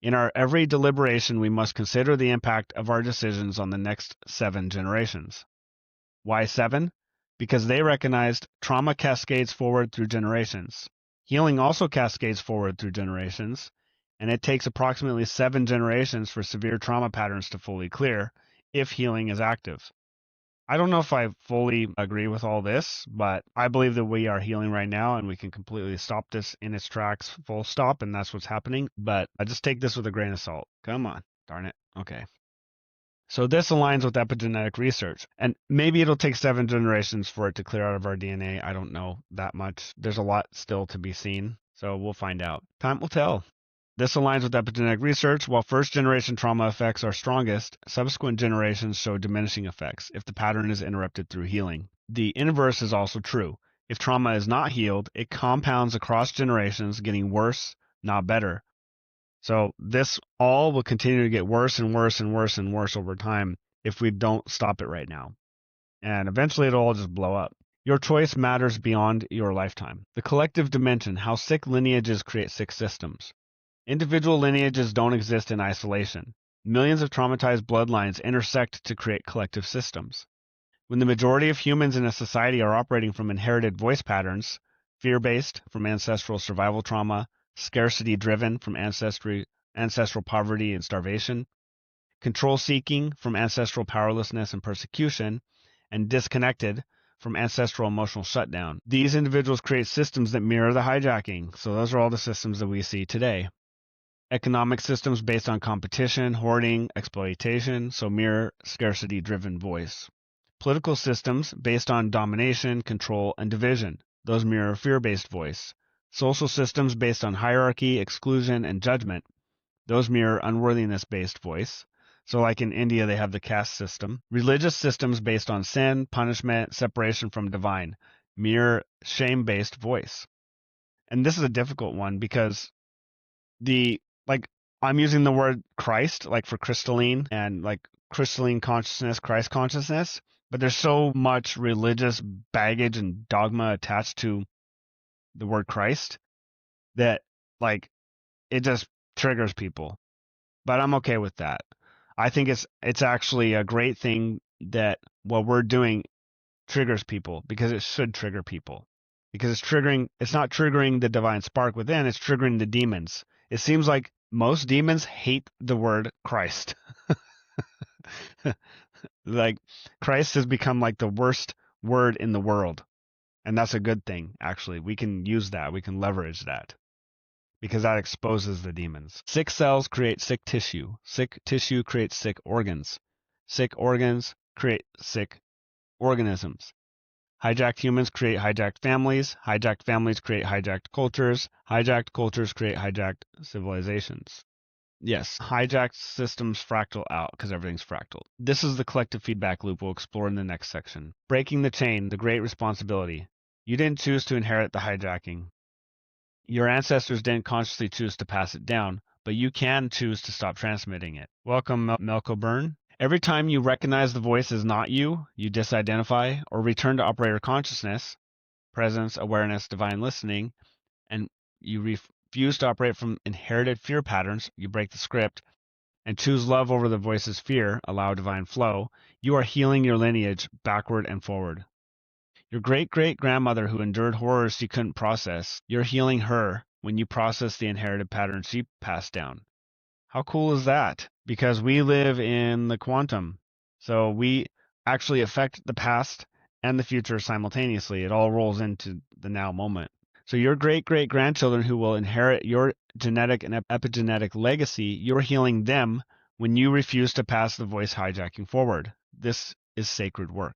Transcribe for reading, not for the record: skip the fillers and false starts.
In our every deliberation, we must consider the impact of our decisions on the next 7 generations. Why 7? Because they recognized trauma cascades forward through generations. Healing also cascades forward through generations, and it takes approximately 7 generations for severe trauma patterns to fully clear if healing is active. I don't know if I fully agree with all this, but I believe that we are healing right now and we can completely stop this in its tracks, full stop, and that's what's happening. But I just take this with a grain of salt. Come on, darn it. Okay. So this aligns with epigenetic research, and maybe it'll take 7 generations for it to clear out of our DNA. I don't know that much. There's a lot still to be seen, so we'll find out. Time will tell. This aligns with epigenetic research. While first-generation trauma effects are strongest, subsequent generations show diminishing effects if the pattern is interrupted through healing. The inverse is also true. If trauma is not healed, it compounds across generations, getting worse, not better. So this all will continue to get worse and worse and worse and worse over time if we don't stop it right now. And eventually it'll all just blow up. Your choice matters beyond your lifetime. The collective dimension, how sick lineages create sick systems. Individual lineages don't exist in isolation. Millions of traumatized bloodlines intersect to create collective systems. When the majority of humans in a society are operating from inherited voice patterns, fear-based from ancestral survival trauma, scarcity-driven from ancestral poverty and starvation, control-seeking from ancestral powerlessness and persecution, and disconnected from ancestral emotional shutdown. These individuals create systems that mirror the hijacking. So those are all the systems that we see today. Economic systems based on competition, hoarding, exploitation, so mirror scarcity-driven voice. Political systems based on domination, control, and division. Those mirror fear-based voice. Social systems based on hierarchy, exclusion, and judgment. Those mirror unworthiness-based voice. So like in India, they have the caste system. Religious systems based on sin, punishment, separation from divine. Mirror shame-based voice. And this is a difficult one because I'm using the word Christ, like for crystalline and like crystalline consciousness, Christ consciousness, but there's so much religious baggage and dogma attached to the word Christ that like it just triggers people. But I'm okay with that. I think it's actually a great thing that what we're doing triggers people because it should trigger people. Because it's not triggering the divine spark within, it's triggering the demons. It seems like most demons hate the word Christ. Like Christ has become like the worst word in the world. And that's a good thing, actually. We can use that. We can leverage that because that exposes the demons. Sick cells create sick tissue. Sick tissue creates sick organs. Sick organs create sick organisms. Hijacked humans create hijacked families. Hijacked families create hijacked cultures. Hijacked cultures create hijacked civilizations. Yes, hijacked systems fractal out because everything's fractal. This is the collective feedback loop we'll explore in the next section. Breaking the chain, the great responsibility. You didn't choose to inherit the hijacking. Your ancestors didn't consciously choose to pass it down, but you can choose to stop transmitting it. Welcome, Melko Byrne. Every time you recognize the voice as not you, you disidentify or return to operator consciousness, presence, awareness, divine listening, and you refuse to operate from inherited fear patterns, you break the script, and choose love over the voice's fear, allow divine flow, you are healing your lineage backward and forward. Your great-great-grandmother who endured horrors she couldn't process, you're healing her when you process the inherited patterns she passed down. How cool is that? Because we live in the quantum. So we actually affect the past and the future simultaneously. It all rolls into the now moment. So your great-great-grandchildren who will inherit your genetic and epigenetic legacy, you're healing them when you refuse to pass the voice hijacking forward. This is sacred work.